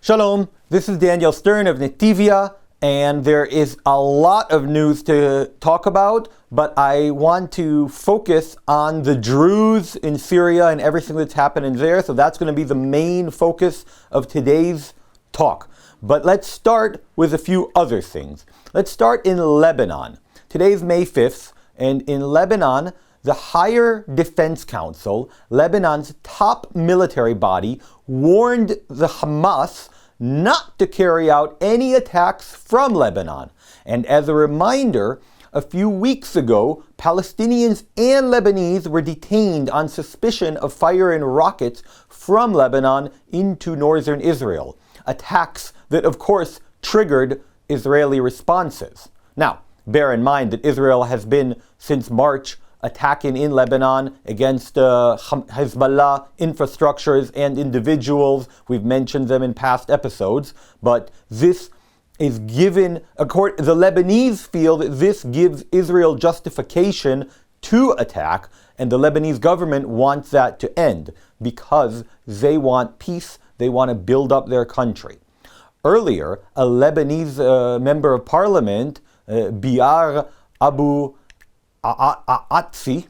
Shalom, this is Daniel Stern of Netivyah, and there is a lot of news to talk about, but I want to focus on the Druze in Syria and everything that's happening there, so that's going to be the main focus of today's talk. But let's start with a few other things. Let's start in Lebanon. Today is May 5th, and in Lebanon, the Higher Defense Council, Lebanon's top military body, warned the Hamas not to carry out any attacks from Lebanon. And as a reminder, a few weeks ago, Palestinians and Lebanese were detained on suspicion of firing rockets from Lebanon into northern Israel. Attacks that, of course, triggered Israeli responses. Now, bear in mind that Israel has been, since March, attacking in Lebanon against Hezbollah infrastructures and individuals. We've mentioned them in past episodes, but this is given, the Lebanese feel that this gives Israel justification to attack, and the Lebanese government wants that to end because they want peace, they want to build up their country. Earlier, a Lebanese member of parliament, Biar Abu Atzi,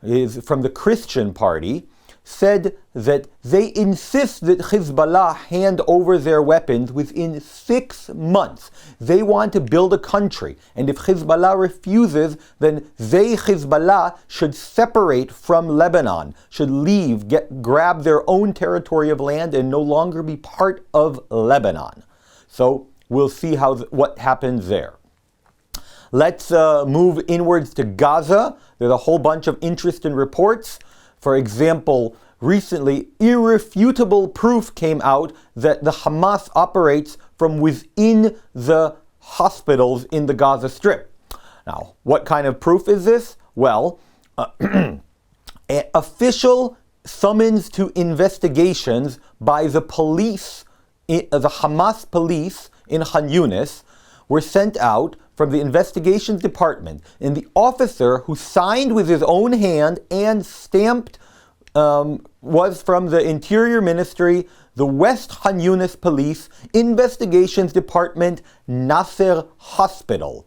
is from the Christian party, said that they insist that Hezbollah hand over their weapons within 6 months. They want to build a country, and if Hezbollah refuses, then they, Hezbollah, should separate from Lebanon, should leave, grab their own territory of land, and no longer be part of Lebanon. So we'll see what happens there. Let's move inwards to Gaza. There's a whole bunch of interesting reports. For example, recently, irrefutable proof came out that the Hamas operates from within the hospitals in the Gaza Strip. Now, what kind of proof is this? Well, official summons to investigations by the police, the Hamas police in Khan Yunis, were sent out from the investigations department, and the officer who signed with his own hand and stamped was from the Interior Ministry, the West Khan Yunis Police, Investigations Department, Nasser Hospital.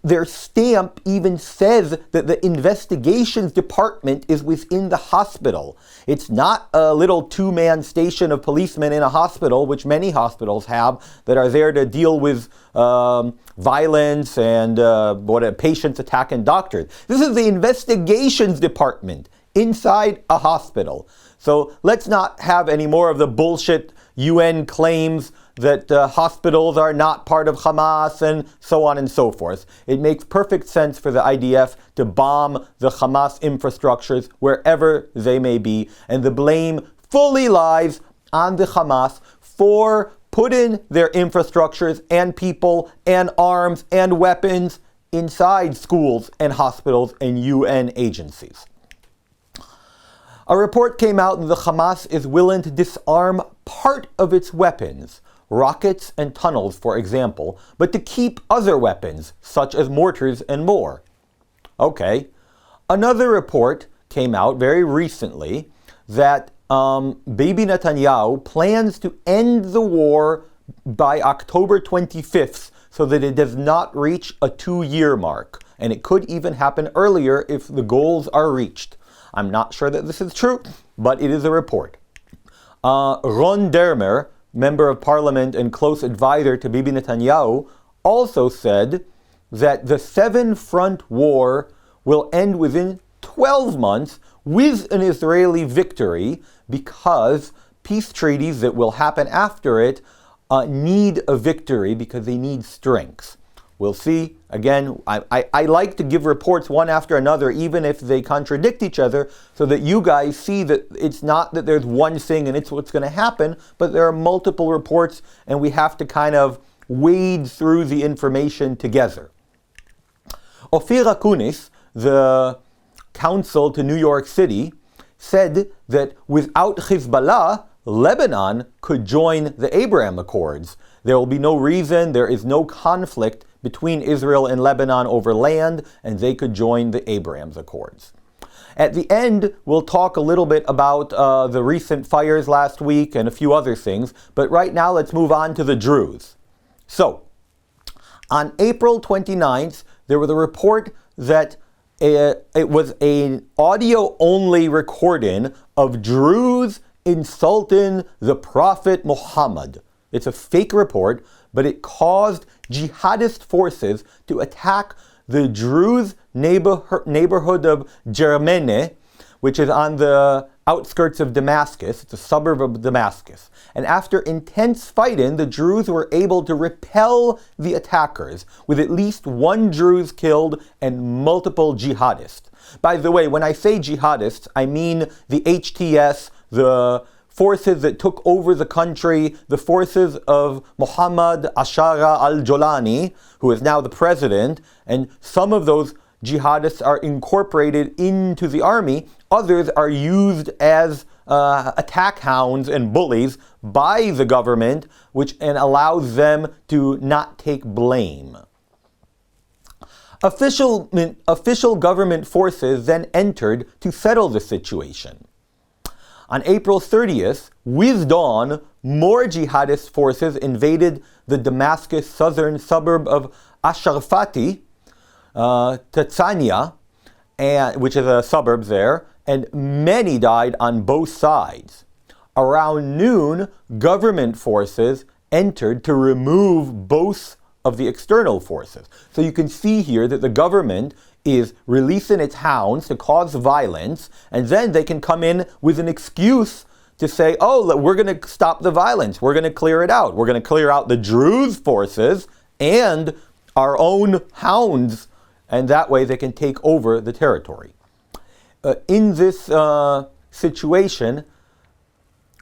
Their stamp even says that the investigations department is within the hospital. It's not a little two-man station of policemen in a hospital, which many hospitals have, that are there to deal with violence and patients attacking doctors. This is the investigations department inside a hospital. So let's not have any more of the bullshit UN claims that hospitals are not part of Hamas and so on and so forth. It makes perfect sense for the IDF to bomb the Hamas infrastructures wherever they may be, and the blame fully lies on the Hamas for putting their infrastructures and people and arms and weapons inside schools and hospitals and UN agencies. A report came out that the Hamas is willing to disarm part of its weapons, rockets and tunnels, for example, but to keep other weapons, such as mortars and more. Okay. Another report came out very recently that Bibi Netanyahu plans to end the war by October 25th so that it does not reach a 2-year mark. And it could even happen earlier if the goals are reached. I'm not sure that this is true, but it is a report. Ron Dermer, member of parliament and close advisor to Bibi Netanyahu, also said that the 7-front war will end within 12 months with an Israeli victory because peace treaties that will happen after it need a victory because they need strength. We'll see. Again, I like to give reports one after another, even if they contradict each other, so that you guys see that it's not that there's one thing and it's what's going to happen, but there are multiple reports and we have to kind of wade through the information together. Ophir Akunis, the counsel to New York City, said that without Hezbollah, Lebanon could join the Abraham Accords. There will be no reason, there is no conflict between Israel and Lebanon over land, and they could join the Abraham Accords. At the end, we'll talk a little bit about the recent fires last week and a few other things, but right now let's move on to the Druze. So, on April 29th, there was a report that it was an audio-only recording of Druze insulting the Prophet Muhammad. It's a fake report, but it caused jihadist forces to attack the Druze neighborhood of Germene, which is on the outskirts of Damascus. It's a suburb of Damascus. And after intense fighting, the Druze were able to repel the attackers, with at least one Druze killed and multiple jihadists. By the way, when I say jihadists, I mean the HTS, the forces that took over the country, the forces of Muhammad Ashara al-Jolani, who is now the president, and some of those jihadists are incorporated into the army. Others are used as attack hounds and bullies by the government, which allows them to not take blame. Official government forces then entered to settle the situation. On April 30th, with dawn, more jihadist forces invaded the Damascus southern suburb of Asharfati, Tatsania, which is a suburb there, and many died on both sides. Around noon, government forces entered to remove both of the external forces. So you can see here that the government is releasing its hounds to cause violence, and then they can come in with an excuse to say, oh, we're going to stop the violence, we're going to clear it out, we're going to clear out the Druze forces and our own hounds, and that way they can take over the territory. In this situation,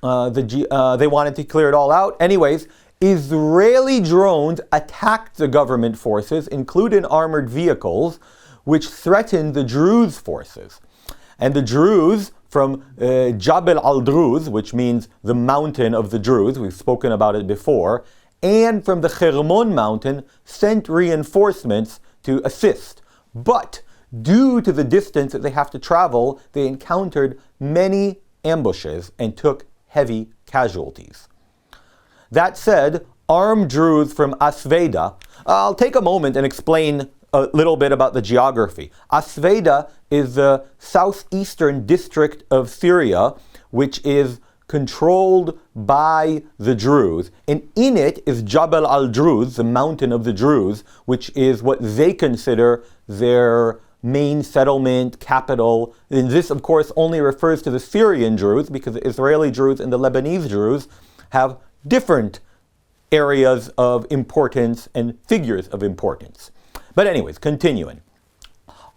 they wanted to clear it all out. Anyways, Israeli drones attacked the government forces, including armored vehicles, which threatened the Druze forces. And the Druze from Jabal al-Druze, which means the mountain of the Druze, we've spoken about it before, and from the Hermon mountain, sent reinforcements to assist. But due to the distance that they have to travel, they encountered many ambushes and took heavy casualties. That said, armed Druze from Asveda, I'll take a moment and explain a little bit about the geography. Asveda is the southeastern district of Syria, which is controlled by the Druze. And in it is Jabal al-Druze, the mountain of the Druze, which is what they consider their main settlement, capital. And this, of course, only refers to the Syrian Druze, because the Israeli Druze and the Lebanese Druze have different areas of importance and figures of importance. But anyways, continuing.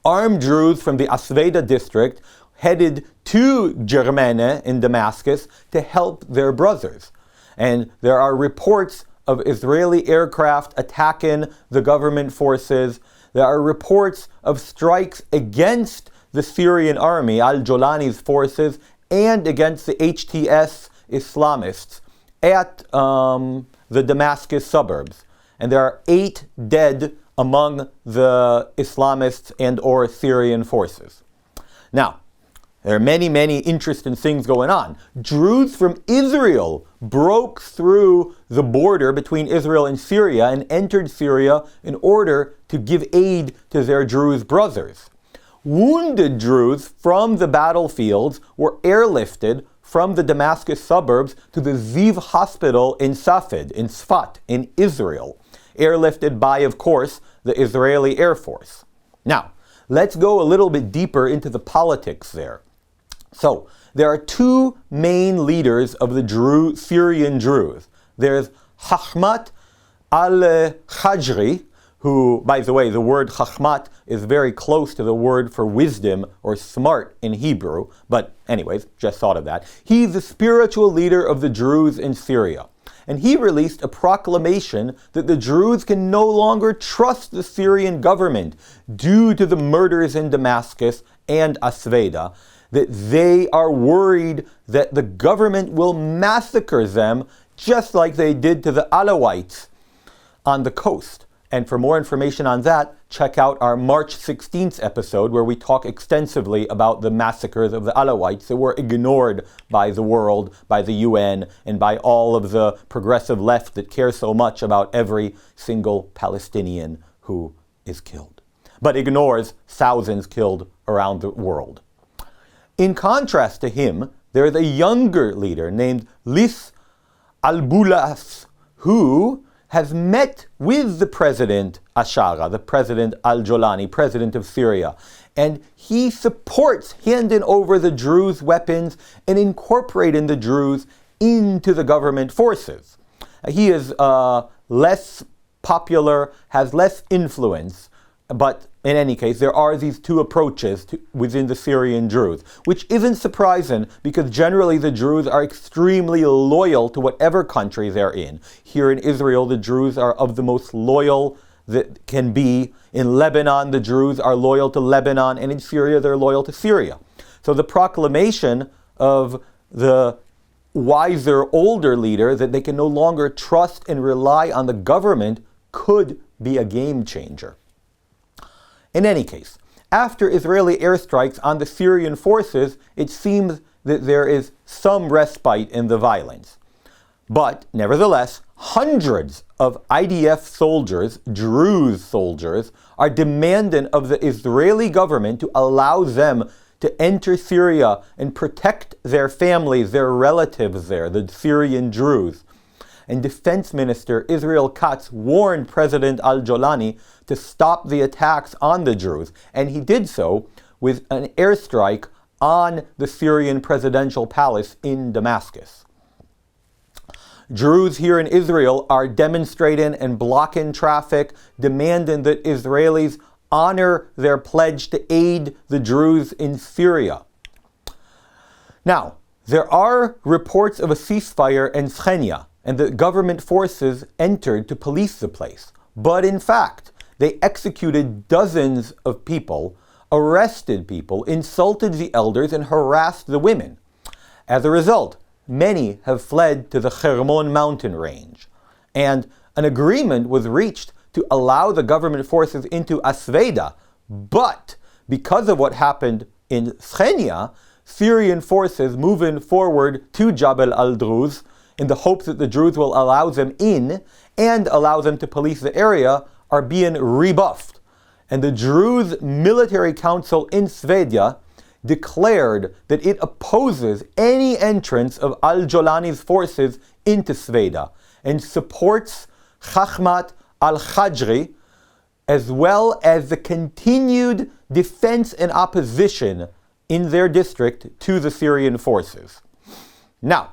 Armed Druze from the Asveda district headed to Germene in Damascus to help their brothers. And there are reports of Israeli aircraft attacking the government forces. There are reports of strikes against the Syrian army, al-Jolani's forces, and against the HTS Islamists at the Damascus suburbs. And there are 8 dead among the Islamists and or Syrian forces. Now, there are many, many interesting things going on. Druze from Israel broke through the border between Israel and Syria and entered Syria in order to give aid to their Druze brothers. Wounded Druze from the battlefields were airlifted from the Damascus suburbs to the Ziv hospital in Sfat, in Israel, airlifted by, of course, the Israeli Air Force. Now, let's go a little bit deeper into the politics there. So, there are 2 main leaders of the Syrian Druze. There's Chachmat al-Khajri, who, by the way, the word Chachmat is very close to the word for wisdom or smart in Hebrew, but anyways, just thought of that. He's the spiritual leader of the Druze in Syria. And he released a proclamation that the Druze can no longer trust the Syrian government due to the murders in Damascus and Asveda, that they are worried that the government will massacre them just like they did to the Alawites on the coast. And for more information on that, check out our March 16th episode where we talk extensively about the massacres of the Alawites that were ignored by the world, by the UN, and by all of the progressive left that care so much about every single Palestinian who is killed, but ignores thousands killed around the world. In contrast to him, there is a younger leader named Lis al-Boulas, who has met with the president Ashara, the president al-Jolani, president of Syria, and he supports handing over the Druze weapons and incorporating the Druze into the government forces. He is less popular, has less influence, but in any case, there are these two approaches within the Syrian Druze, which isn't surprising because generally the Druze are extremely loyal to whatever country they're in. Here in Israel, the Druze are of the most loyal that can be. In Lebanon, the Druze are loyal to Lebanon, and in Syria, they're loyal to Syria. So the proclamation of the wiser, older leader that they can no longer trust and rely on the government could be a game changer. In any case, after Israeli airstrikes on the Syrian forces, it seems that there is some respite in the violence. But, nevertheless, hundreds of IDF soldiers, Druze soldiers, are demanding of the Israeli government to allow them to enter Syria and protect their families, their relatives there, the Syrian Druze. And Defense Minister Israel Katz warned President al-Jolani to stop the attacks on the Druze, and he did so with an airstrike on the Syrian presidential palace in Damascus. Druze here in Israel are demonstrating and blocking traffic, demanding that Israelis honor their pledge to aid the Druze in Syria. Now, there are reports of a ceasefire in Netivyah, and the government forces entered to police the place. But in fact, they executed dozens of people, arrested people, insulted the elders, and harassed the women. As a result, many have fled to the Hermon mountain range. And an agreement was reached to allow the government forces into Asveda, but because of what happened in Netivyah, Syrian forces moving forward to Jabal al-Druze in the hopes that the Druze will allow them in and allow them to police the area are being rebuffed. And the Druze military council in Netivyah declared that it opposes any entrance of al-Jolani's forces into Netivyah and supports Chachmat al-Khajri as well as the continued defense and opposition in their district to the Syrian forces. Now,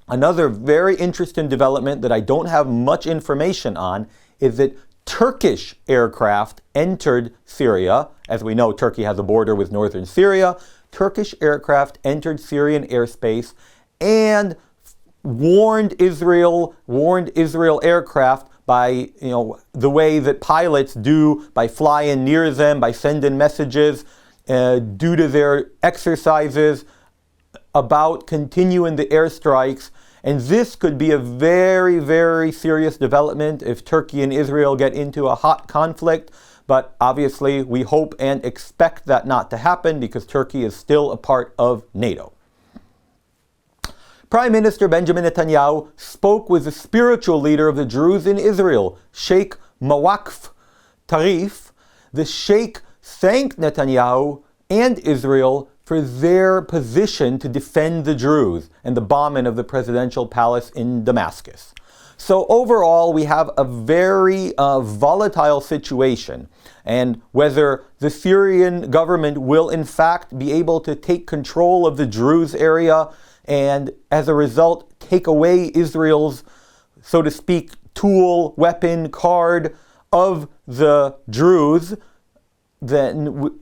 another very interesting development that I don't have much information on is that Turkish aircraft entered Syria. As we know, Turkey has a border with northern Syria. Turkish aircraft entered Syrian airspace and warned Israel aircraft by, the way that pilots do, by flying near them, by sending messages due to their exercises about continuing the airstrikes. And this could be a very, very serious development if Turkey and Israel get into a hot conflict. But obviously, we hope and expect that not to happen because Turkey is still a part of NATO. Prime Minister Benjamin Netanyahu spoke with the spiritual leader of the Druze in Israel, Sheikh Mawaqf Tarif. The Sheikh thanked Netanyahu and Israel for their position to defend the Druze and the bombing of the presidential palace in Damascus. So overall, we have a very volatile situation, and whether the Syrian government will in fact be able to take control of the Druze area and as a result take away Israel's, so to speak, tool, weapon, card of the Druze, then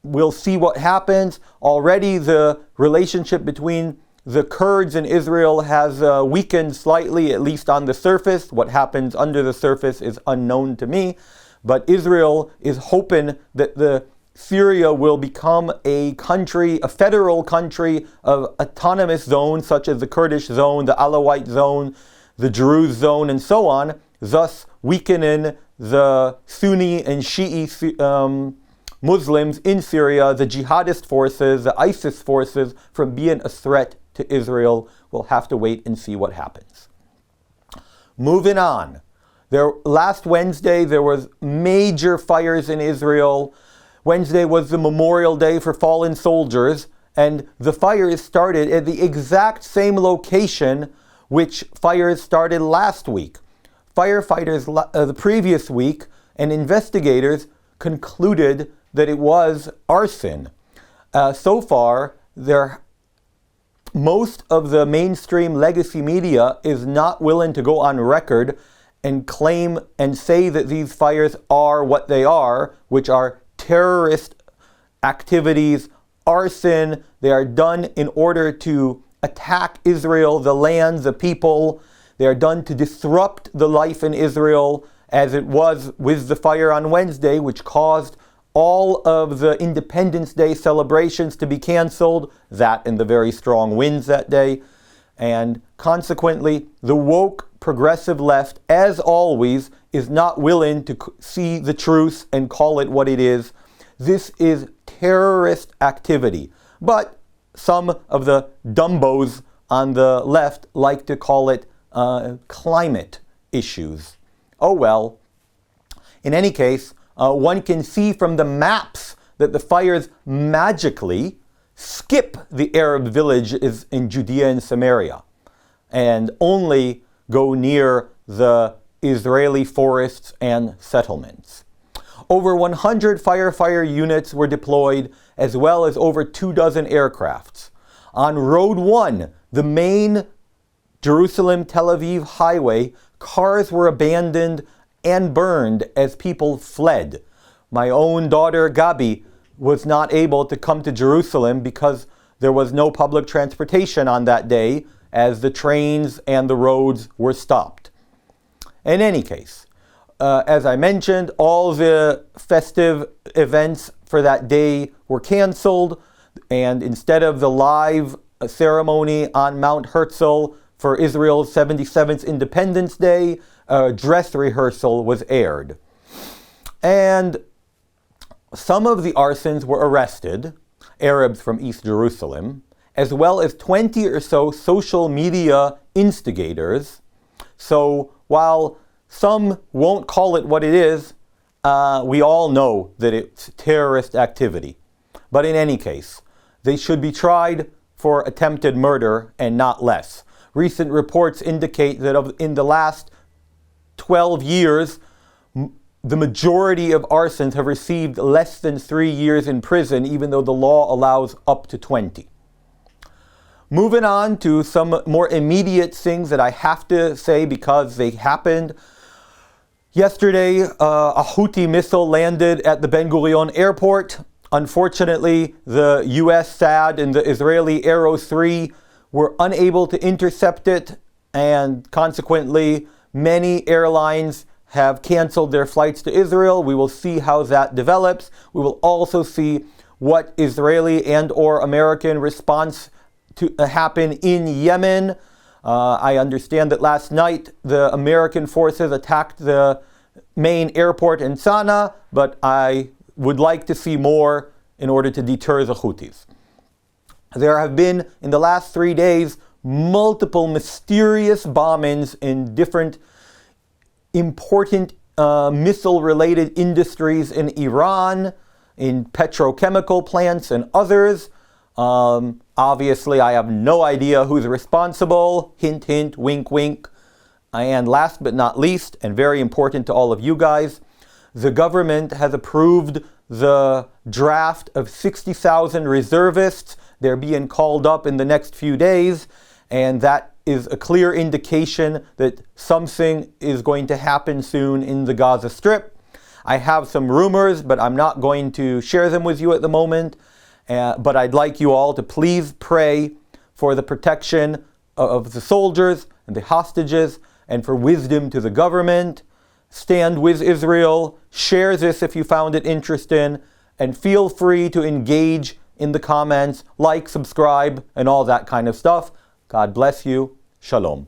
we'll see what happens. Already the relationship between the Kurds and Israel has weakened slightly, at least on the surface. What happens under the surface is unknown to me. But Israel is hoping that Syria will become a country, a federal country of autonomous zones, such as the Kurdish zone, the Alawite zone, the Druze zone, and so on, thus weakening the Sunni and Shi'i Muslims in Syria, the jihadist forces, the ISIS forces, from being a threat to Israel. We'll have to wait and see what happens. Moving on. Last Wednesday, there was major fires in Israel. Wednesday was the Memorial Day for fallen soldiers, and the fires started at the exact same location which fires started last week. Firefighters the previous week and investigators concluded that it was arson. So far, most of the mainstream legacy media is not willing to go on record and claim and say that these fires are what they are, which are terrorist activities, arson. They are done in order to attack Israel, the land, the people. They are done to disrupt the life in Israel, as it was with the fire on Wednesday, which caused all of the Independence Day celebrations to be canceled, that and the very strong winds that day. And consequently, the woke progressive left, as always, is not willing to see the truth and call it what it is. This is terrorist activity. But some of the dumbos on the left like to call it climate issues. Oh well. In any case, one can see from the maps that the fires magically skip the Arab villages in Judea and Samaria and only go near the Israeli forests and settlements. Over 100 firefighter units were deployed, as well as over 24 aircrafts. On Road 1, the main Jerusalem-Tel Aviv highway, cars were abandoned and burned as people fled. My own daughter, Gabi, was not able to come to Jerusalem because there was no public transportation on that day, as the trains and the roads were stopped. In any case, as I mentioned, all the festive events for that day were canceled, and instead of the live ceremony on Mount Herzl for Israel's 77th Independence Day, a dress rehearsal was aired. And some of the arsons were arrested, Arabs from East Jerusalem, as well as 20 or so social media instigators. So while some won't call it what it is, we all know that it's terrorist activity. But in any case, they should be tried for attempted murder and not less. Recent reports indicate that in the last 12 years, the majority of arsons have received less than 3 years in prison, even though the law allows up to 20. Moving on to some more immediate things that I have to say because they happened. Yesterday, a Houthi missile landed at the Ben Gurion airport. Unfortunately, the US THAAD and the Israeli Arrow 3 were unable to intercept it, and consequently, many airlines have canceled their flights to Israel. We will see how that develops. We will also see what Israeli and or American response to happen in Yemen. I understand that last night the American forces attacked the main airport in Sana'a, but I would like to see more in order to deter the Houthis. There have been, in the last 3 days, multiple mysterious bombings in different important missile-related industries in Iran, in petrochemical plants and others. Obviously, I have no idea who's responsible. Hint, hint, wink, wink. And last but not least, and very important to all of you guys, the government has approved the draft of 60,000 reservists. They're being called up in the next few days, and that is a clear indication that something is going to happen soon in the Gaza Strip. I have some rumors, but I'm not going to share them with you at the moment. But I'd like you all to please pray for the protection of the soldiers and the hostages, and for wisdom to the government. Stand with Israel. Share this if you found it interesting, and feel free to engage in the comments, like, subscribe, and all that kind of stuff. God bless you. Shalom.